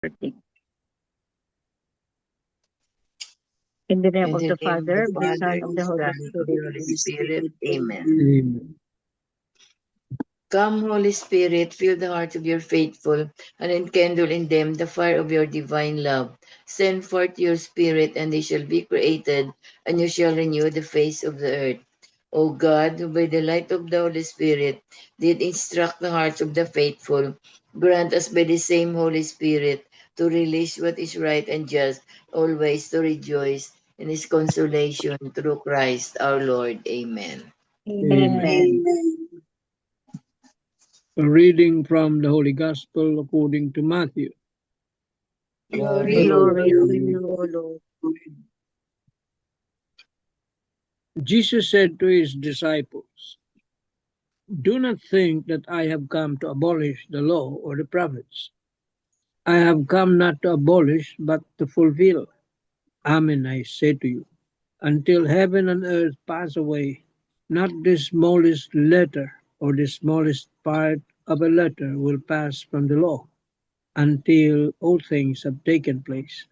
In the name In of the the name of Father, the of the Son, Father, of of the the Holy Son, of the Spirit. Holy Spirit. Amen. Amen. Come, Holy Spirit, fill the hearts of your faithful, and enkindle in them the fire of your divine love. Send forth your Spirit, and they shall be created, and you shall renew the face of the earth. O God, who by the light of the Holy Spirit did instruct the hearts of the faithful, grant us by the same Holy Spirit to release what is right and just, always to rejoice in his consolation through Christ our Lord. Amen. Amen. A reading from the Holy Gospel according to Matthew. Glory Glory to to you. you, O Lord. Jesus said to his disciples, "Do not think that I have come to abolish the law or the prophets. I have come not to abolish, but to fulfill. Amen, I say to you, until heaven and earth pass away, not the smallest letter or the smallest part of a letter will pass from the law, until all things have taken place.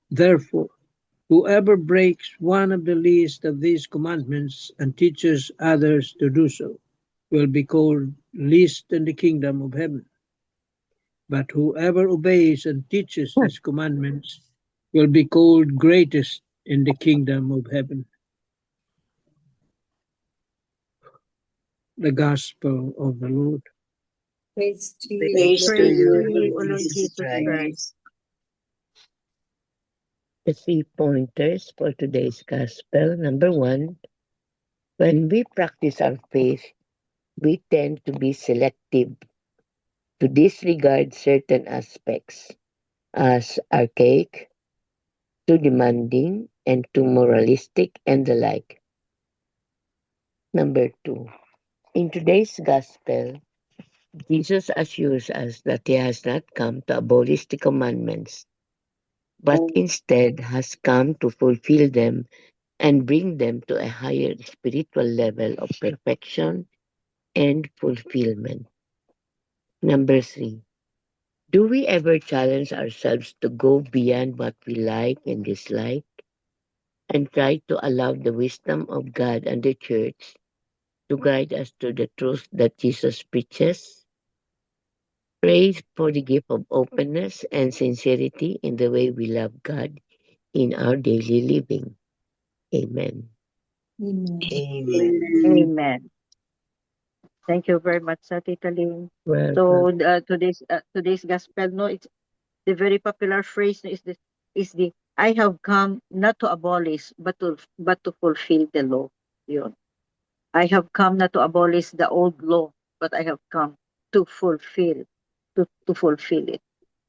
Therefore, whoever breaks one of the least of these commandments and teaches others to do so will be called least in the kingdom of heaven. But whoever obeys and teaches these commandments will be called greatest in the kingdom of heaven." The Gospel of the Lord. Praise to you, Praise to Praise to you, you, O Lord Lord Jesus Jesus Christ. Christ. The 3 pointers for today's Gospel. Number 1, when we practice our faith, we tend to be selective, to disregard certain aspects as archaic, too demanding, and too moralistic, and the like. Number 2, in today's Gospel, Jesus assures us that he has not come to abolish the commandments, but instead has come to fulfill them and bring them to a higher spiritual level of perfection and fulfillment. Number 3, do we ever challenge ourselves to go beyond what we like and dislike and try to allow the wisdom of God and the church to guide us to the truth that Jesus preaches? Pray for the gift of openness and sincerity in the way we love God in our daily living. Amen. Amen. Amen. Amen. Thank you very much, Tita Ling. Welcome. So today's gospel, no, it's the very popular phrase, no, is the I have come not to abolish but to fulfill the law. Yun. I have come not to abolish the old law, but I have come to fulfill it.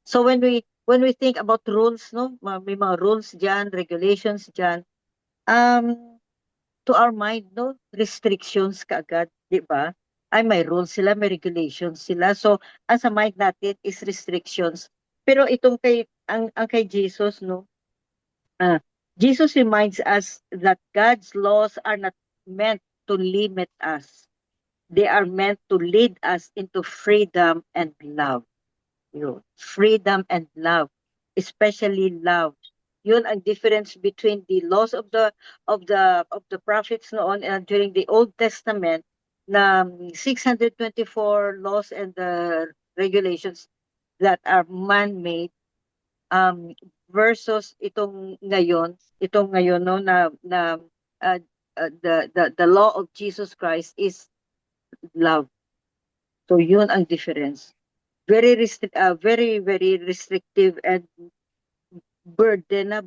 So when we think about rules, no, may mga rules diyan, regulations diyan, to our mind, no, restrictions kaagad, di ba? Ay, may rules sila, may regulations sila. So, ang sa mind natin is restrictions. Pero itong ang kay Jesus, no, Jesus reminds us that God's laws are not meant to limit us. They are meant to lead us into freedom and love. Yun. Freedom and love, especially love. Yun ang difference between the laws of the prophets noon during the Old Testament, na 624 laws and the regulations that are man-made, versus itong ngayon no, na the law of Jesus Christ is love. So yun ang difference. Very very restrictive and burden na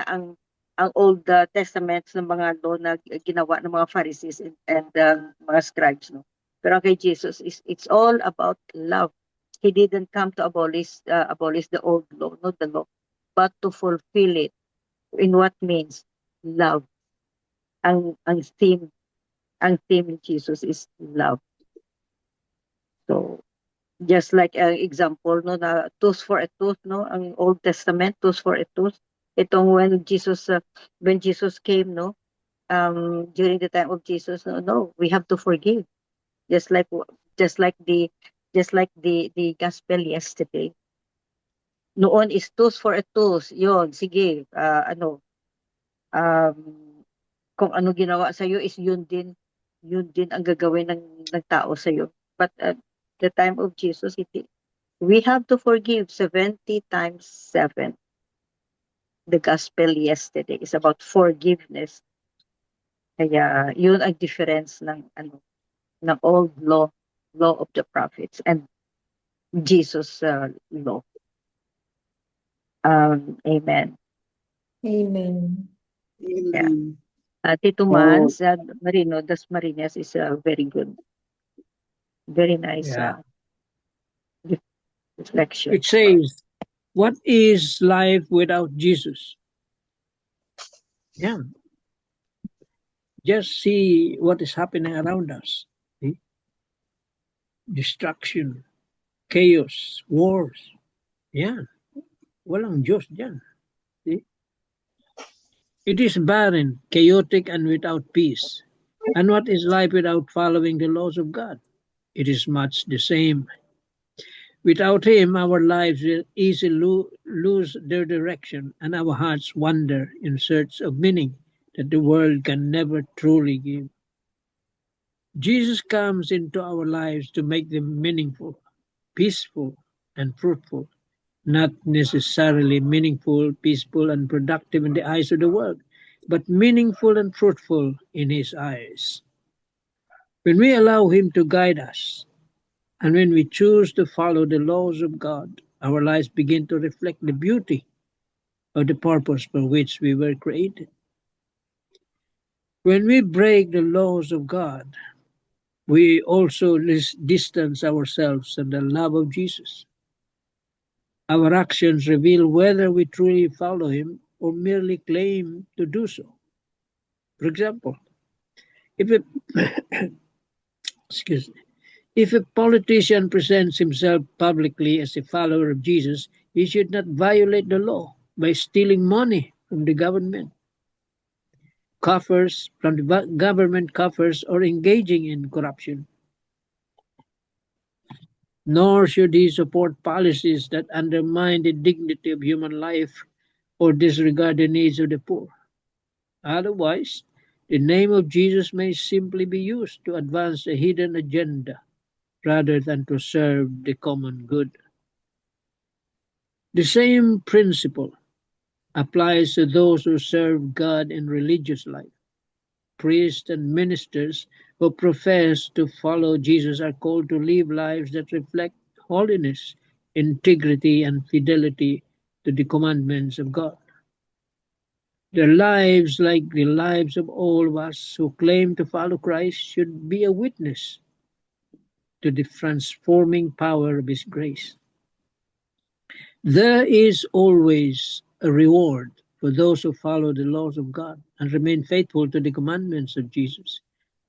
ang Old Testaments ng mga law na ginawa ng mga Pharisees and mga scribes, no. Pero kay Jesus it's all about love. He didn't come to abolish the old law, not the law, but to fulfill it. In what means? Love. Ang theme ni Jesus is love. So just like example, no, na tooth for a tooth, no, ang Old Testament, tooth for a tooth. Itong when Jesus came, no, during the time of Jesus, no, we have to forgive, just like just like the gospel yesterday. Noon is tools for a tools. Yun, sige. Um, kung ano ginawa sa'yo is yun din ang gagawin ng tao sa'yo. But at the time of Jesus, we have to forgive 70 times 7. The gospel yesterday is about forgiveness. Kaya yun ang difference ng old law of the prophets and Jesus law. Amen. Amen. Yeah. Tito Mans, Marino, Das Marinas is very good. Very nice Yeah. reflection. It says, what is life without Jesus? Yeah. Just see what is happening around us. See? Destruction, chaos, wars. Yeah. Walang Diyos dyan. See? It is barren, chaotic, and without peace. And what is life without following the laws of God? It is much the same. Without Him, our lives will easily lose their direction, and our hearts wander in search of meaning that the world can never truly give. Jesus comes into our lives to make them meaningful, peaceful, and fruitful, not necessarily meaningful, peaceful, and productive in the eyes of the world, but meaningful and fruitful in His eyes. When we allow Him to guide us, and when we choose to follow the laws of God, our lives begin to reflect the beauty of the purpose for which we were created. When we break the laws of God, we also distance ourselves from the love of Jesus. Our actions reveal whether we truly follow Him or merely claim to do so. For example, if a excuse me, if a politician presents himself publicly as a follower of Jesus, he should not violate the law by stealing money from the government coffers or engaging in corruption. Nor should he support policies that undermine the dignity of human life or disregard the needs of the poor. Otherwise, the name of Jesus may simply be used to advance a hidden agenda rather than to serve the common good. The same principle applies to those who serve God in religious life. Priests and ministers who profess to follow Jesus are called to live lives that reflect holiness, integrity, and fidelity to the commandments of God. Their lives, like the lives of all of us who claim to follow Christ, should be a witness to the transforming power of His grace. There is always a reward for those who follow the laws of God and remain faithful to the commandments of Jesus.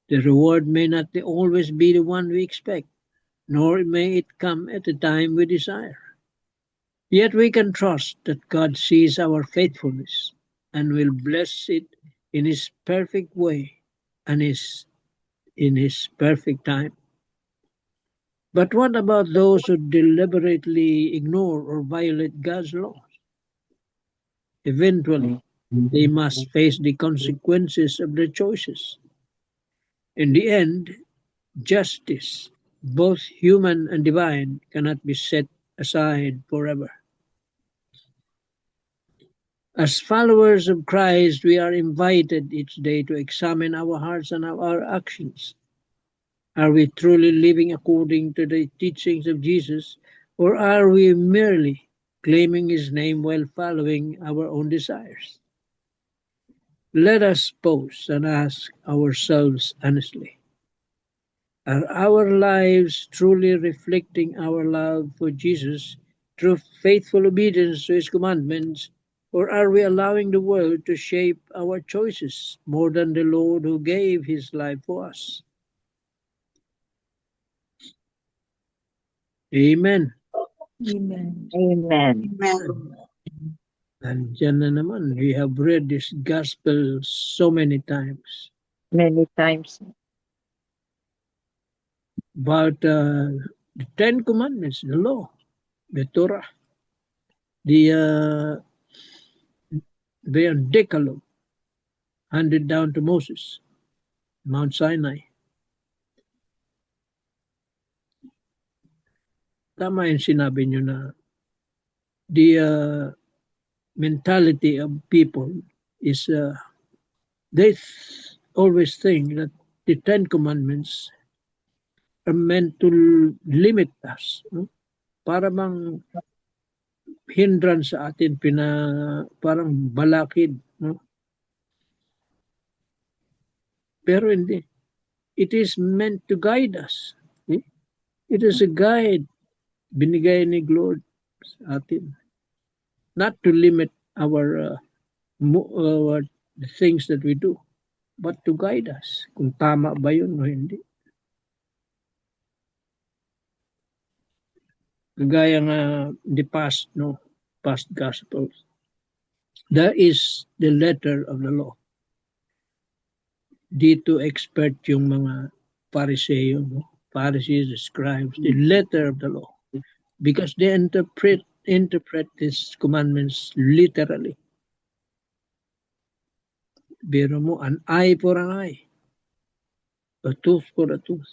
The reward may not always be the one we expect, nor may it come at the time we desire. Yet we can trust that God sees our faithfulness and will bless it in His perfect way and in His perfect time. But what about those who deliberately ignore or violate God's laws? Eventually, they must face the consequences of their choices. In the end, justice, both human and divine, cannot be set aside forever. As followers of Christ, we are invited each day to examine our hearts and our actions. Are we truly living according to the teachings of Jesus, or are we merely claiming His name while following our own desires? Let us pause and ask ourselves honestly. Are our lives truly reflecting our love for Jesus through faithful obedience to His commandments, or are we allowing the world to shape our choices more than the Lord who gave His life for us? Amen. Amen. Amen. Nandiyan na naman, we have read this gospel so many times. Many times. About the Ten Commandments, the law, the Torah. the Decalogue handed down to Moses, Mount Sinai. Tama yung sinabi nyo na the mentality of people is they always think that the Ten Commandments are meant to limit us. No? Para bang hindrance sa atin, parang balakid. No? Pero hindi. It is meant to guide us. It is a guide binigay ni Lord sa atin. Not to limit our the things that we do, but to guide us. Kung tama ba yun o hindi. Kagaya nga the past gospels. That is the letter of the law. Dito expert yung mga Pariseo, Pharisees, the scribes, the letter of the law. Because they interpret these commandments literally. Biro mo, an eye for an eye, a tooth for a tooth.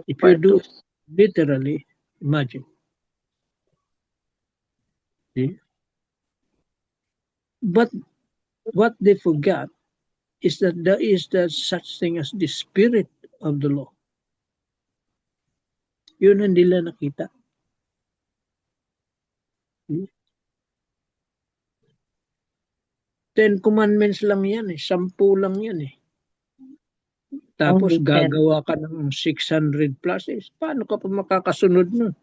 If you do literally, imagine. See? But what they forgot is that there is such thing as the spirit of the law. Yun ang nila nakita. Ten Commandments lang yan 10 lang yan Tapos Only 10. gagawa ka ng 600 plus. Paano ka pa makakasunod nun?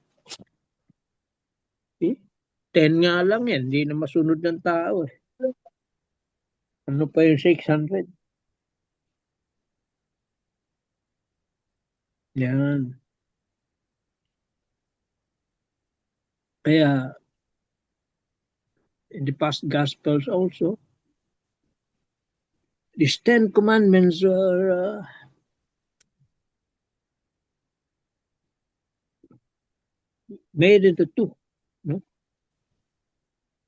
10 nga lang yan, hindi na masunod ng tao Ano pa yung 600? Yan. Kaya, in the past Gospels also, these 10 Commandments are made into 2. No?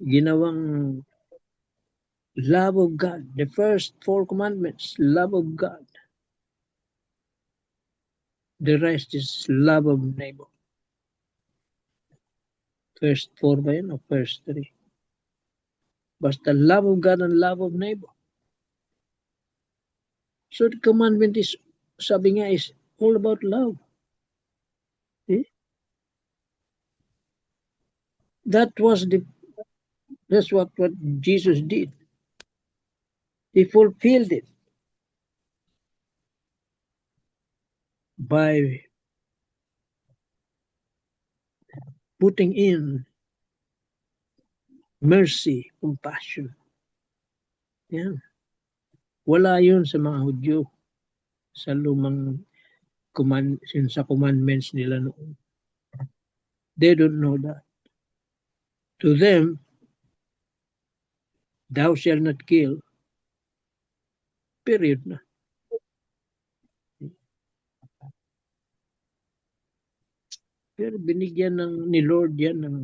Ginawang love of God. The first 4 commandments, love of God. The rest is love of neighbor. First 4 ba yun o first 3? Basta love of God and love of neighbor. So the commandment is, sabi nga, is all about love. That's what Jesus did. He fulfilled it by putting in mercy, compassion. Yan. Wala yun sa mga Hudyo sa lumang sa commandments nila noon. They don't know that. To them, thou shalt not kill. Period na. Pero binigyan ni Lord yan ng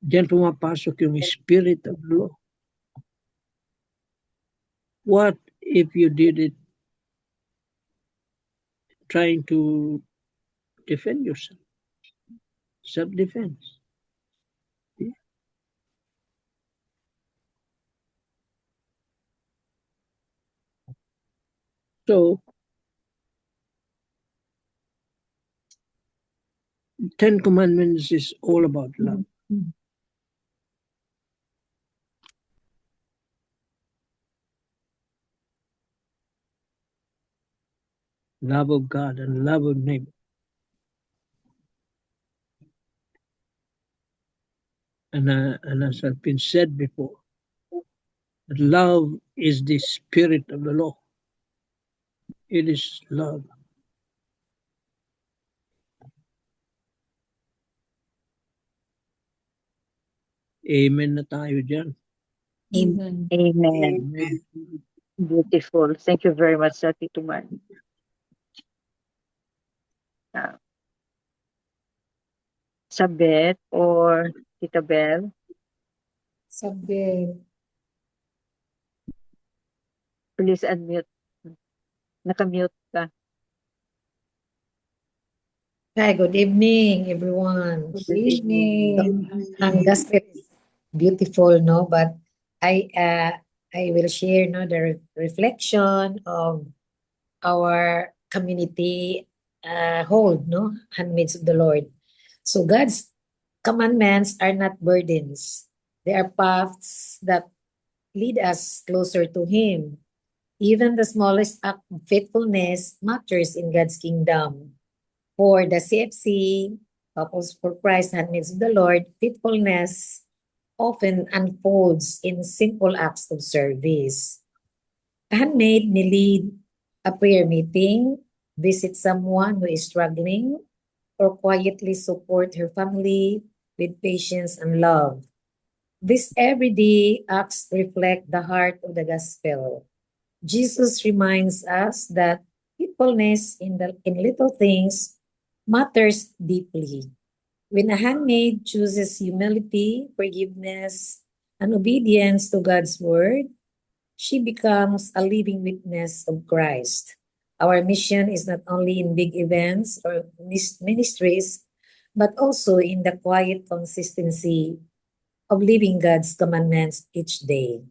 diyan pumapasok yung spirit of law. What if you did it trying to defend yourself? Self-defense. So, 10 Commandments is all about love. Love of God and love of neighbor. And as has been said before, that love is the spirit of the law. It is love. Amen na tayo dyan. Amen. Amen. Amen. Beautiful. Thank you very much, Tito Man. Sabet or Tita Bel. Sabi, Please unmute. Nakamute ka. hi, good evening, everyone. Good So, evening. ang gospel is beautiful, no? But I will share, no, the reflection of our community hold, no, handmaids of the Lord. So God's commandments are not burdens; they are paths that lead us closer to Him. Even the smallest act of faithfulness matters in God's kingdom. For the CFC, Couples for Christ, Handmaids of the Lord, faithfulness often unfolds in simple acts of service. A handmaid may lead a prayer meeting, visit someone who is struggling, or quietly support her family with patience and love. These everyday acts reflect the heart of the gospel. Jesus reminds us that faithfulness in little things matters deeply. When a handmaid chooses humility, forgiveness, and obedience to God's word, she becomes a living witness of Christ. Our mission is not only in big events or ministries, but also in the quiet consistency of living God's commandments each day.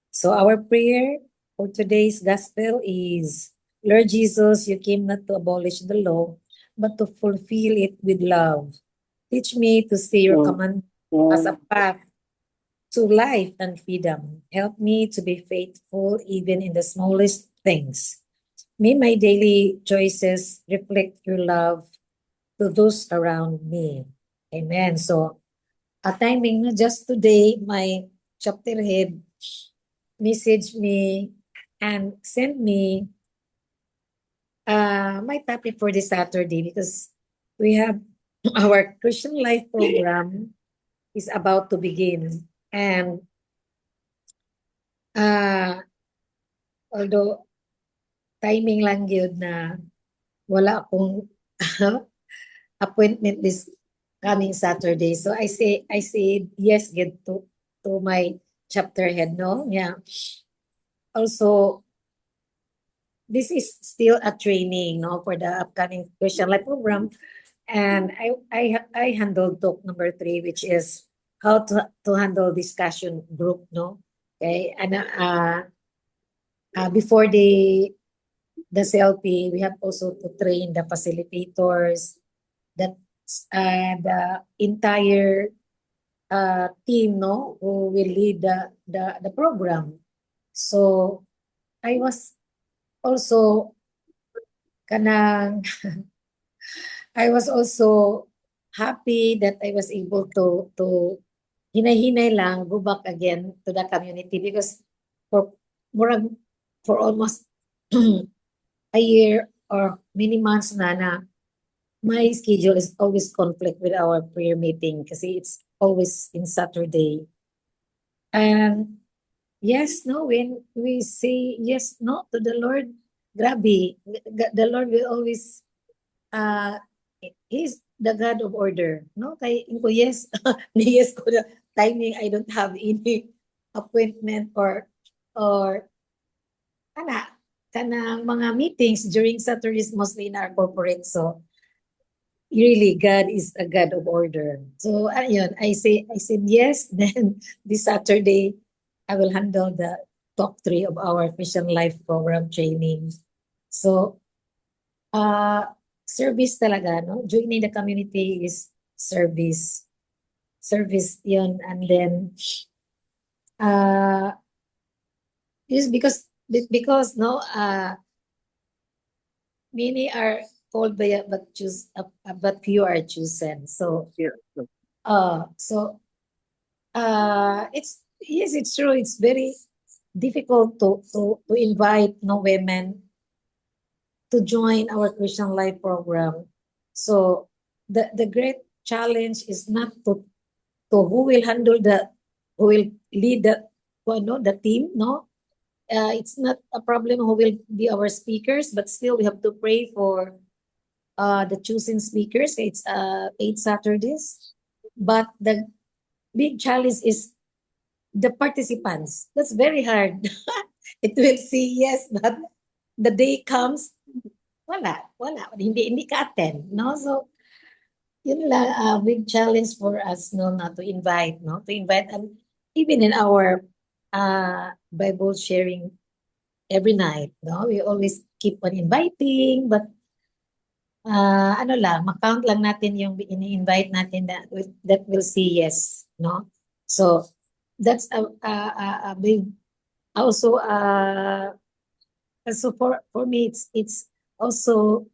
So our prayer for today's gospel is, Lord Jesus, you came not to abolish the law, but to fulfill it with love. Teach me to see your command as a path to life and freedom. Help me to be faithful even in the smallest things. May my daily choices reflect your love to those around me. Amen. So, a timing na just today, my chapter head messaged me and sent me my topic for this Saturday because we have our Christian Life program is about to begin. And although timing lang yun na wala akong appointment this coming Saturday. So I say yes get to my chapter head, no? Yeah. Also, this is still a training, no, for the upcoming Christian Life program. And I handled talk number 3, which is how to handle discussion group, no? Okay. And before the CLP, we have also to train the facilitators, that the entire team, no, who will lead the program. So I was also kanang I was also happy that I was able to hinay-hinay lang go back again to the community because for for almost a year or many months na my schedule is always conflict with our prayer meeting kasi it's always in Saturday. And yes, no, when we say yes, no to the Lord, grabe, the Lord will always, He's the God of order, no? Kay ko yes, yes ko na timing, I don't have any appointment or kanang mga meetings during Saturdays mostly in our corporate. So really, God is a God of order. So ayun, I said yes. Then this Saturday, I will handle the talk 3 of our Christian Life program training. So, service talaga, no? Joining the community is service. Service yun. And then, just because no, many are called by but few are chosen. So, it's true. It's very difficult to invite no women to join our Christian Life program. So the great challenge is not to who will handle who will lead the team, no? It's not a problem who will be our speakers, but still we have to pray for the chosen speakers. It's 8 Saturdays, but the big challenge is the participants. That's very hard. It will say yes, but the day comes, wala, hindi ka attend, no? So, yun lang, big challenge for us, no, na to invite, no? To invite, and even in our Bible sharing every night, no? We always keep on inviting, but ano lang, makount lang natin yung ini-invite natin that will say yes, no? So, that's a big, also, so for me, it's also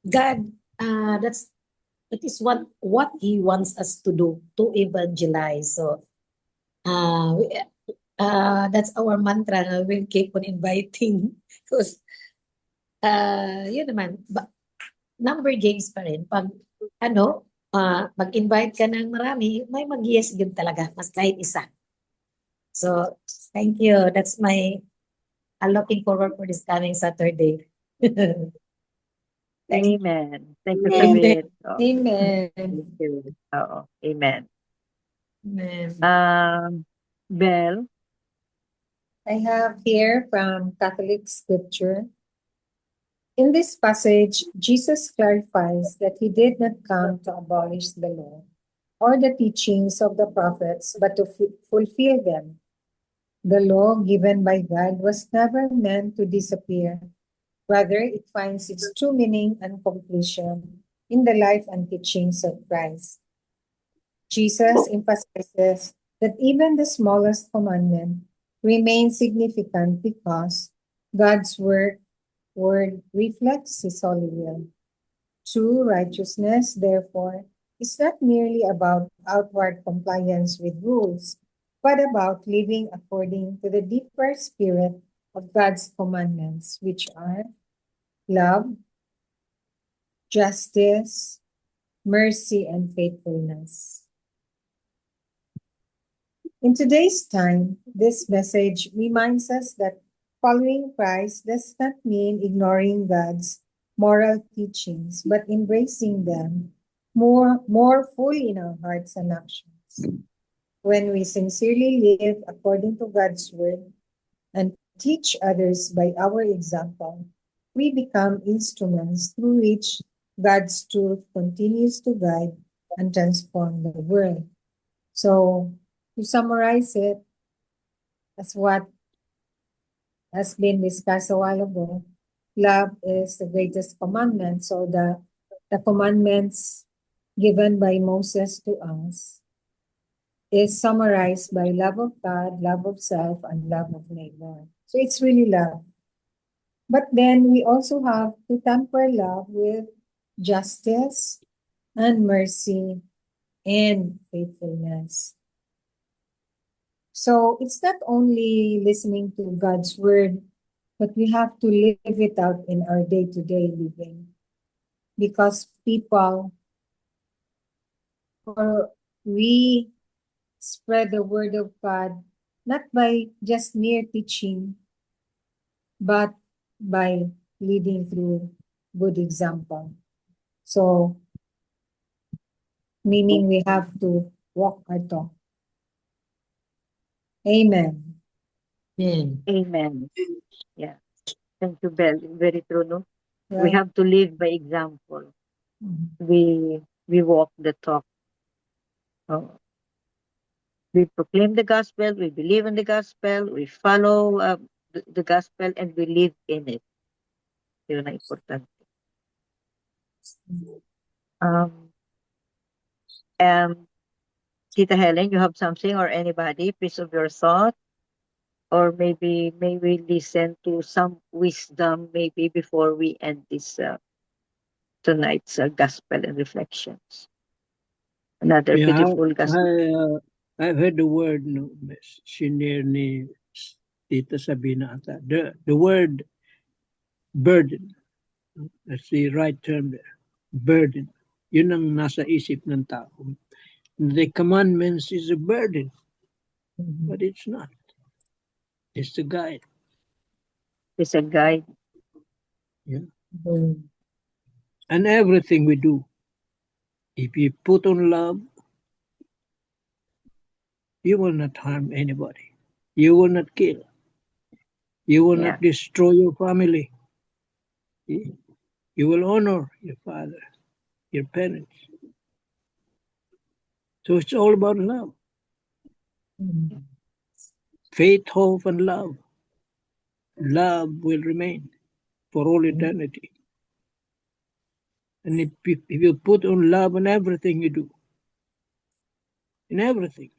God, that is what He wants us to do, to evangelize. So, that's our mantra. Na we'll keep on inviting because, yun naman, number games pa rin. Pag, mag-invite ka ng marami, may mag-yes yun talaga, mas kahit isa. So, thank you. That's I'm looking forward for this coming Saturday. Thank Amen. Thank you, Amen. Kabit. Oh, Amen. thank you. Oo, amen. Amen. Bell, I have here from Catholic scripture. In this passage, Jesus clarifies that he did not come to abolish the law or the teachings of the prophets, but to fulfill them. The law given by God was never meant to disappear. Rather, it finds its true meaning and completion in the life and teachings of Christ. Jesus emphasizes that even the smallest commandment remains significant because God's word reflects his holy will. True righteousness, therefore, is not merely about outward compliance with rules, but about living according to the deeper spirit of God's commandments, which are love, justice, mercy, and faithfulness. In today's time, this message reminds us that following Christ does not mean ignoring God's moral teachings, but embracing them more fully in our hearts and actions. When we sincerely live according to God's word and teach others by our example, we become instruments through which God's truth continues to guide and transform the world. So, to summarize it, as what has been discussed a while ago, love is the greatest commandment. So the commandments given by Moses to us is summarized by love of God, love of self, and love of neighbor. So it's really love. But then we also have to temper love with justice and mercy and faithfulness. So it's not only listening to God's word, but we have to live it out in our day-to-day living. Because we spread the word of God not by just mere teaching, but by leading through good example. So, meaning we have to walk our talk. Amen. amen. Yeah. Thank you, Bell. Very true, no? We Right. have to live by example. Mhm. We walk the talk. Oh. We proclaim the gospel, we believe in the gospel, we follow the gospel, and we live in it. Yun ang importante. Tita Helen, you have something or anybody, piece of your thought? Or maybe may we listen to some wisdom maybe before we end this tonight's gospel and reflections. Another Yeah, beautiful gospel. I've heard the word, no, shinare ni Tita Sabina ata. The word burden. That's the right term there. Burden. Yun ang nasa isip ng tao. The commandments is a burden, but it's not. It's the guide. It's a guide. Yeah. Mhm. and everything we do. If you put on love, you will not harm anybody. You will not kill. You will Yeah. not destroy your family. You will honor your father, your parents. So it's all about love. Mm. Faith, hope, and love. Love will remain for all eternity. And if you put on love in everything you do, in everything,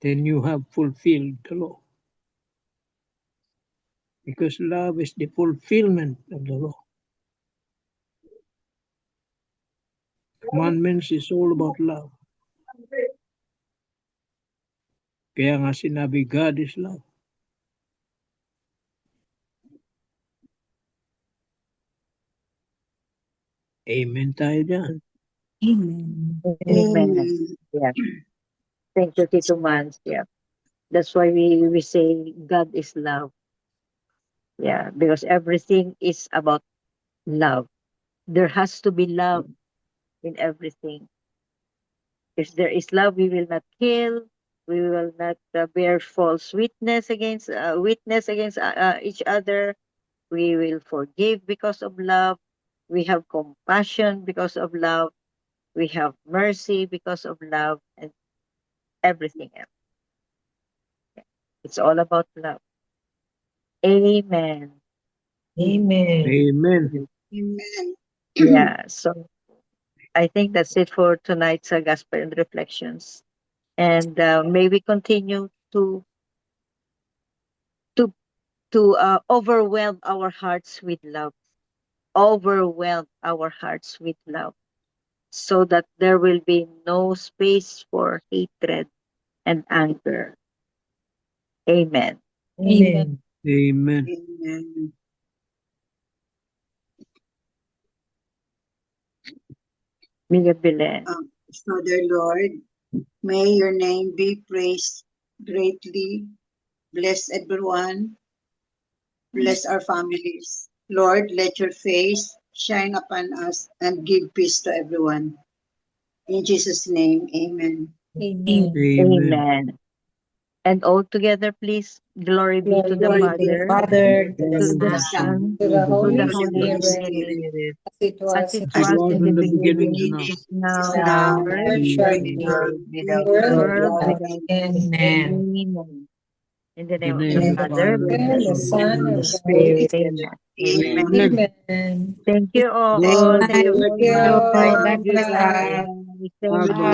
then you have fulfilled the law. Because love is the fulfillment of the law. Commandments is all about love. Kaya nga sinabi, God is love. Amen tayo dyan. Amen. Amen. Yeah. Thank you, Tito Mans. Yeah. That's why we say God is love. Yeah, because everything is about love. There has to be love in everything. If there is love, we will not kill. We will not bear false witness against each other. We will forgive because of love. We have compassion because of love. We have mercy because of love, and everything else. It's all about love. Amen. Amen. Amen. Amen. Yeah. So I think that's it for tonight's Gospel and Reflections. And may we continue to to overwhelm our hearts with love. Overwhelm our hearts with love, so that there will be no space for hatred and anger. Amen. Amen. Amen. Amen. Miguel Belen. Father Lord, may your name be praised greatly. Bless everyone. Bless our families. Lord, let your face shine upon us and give peace to everyone. In Jesus' name, amen. Amen. Amen. Amen. And all together, please, glory be to the Glory to the Father, Father, to the to the Son, Son, to the to the Holy Holy Holy Spirit, Spirit, Spirit, as it as was it in As it was was in in the the beginning, beginning, now. is now, and and now, now, ever, ever Amen. shall and be, World without world end. world without without end. Amen. Amen. In the In the name of name the of In the the Father, Father, the and the Father, Son, the Son, Son, and and the the Spirit. Holy Spirit. Amen. amen. Amen. Amen. Amen. Thank you all. Good Thank you night, all. Thank Good you. everyone. night. Bye. Bye. Thank God you. bless. Bye. Bye. Thank God you. bless.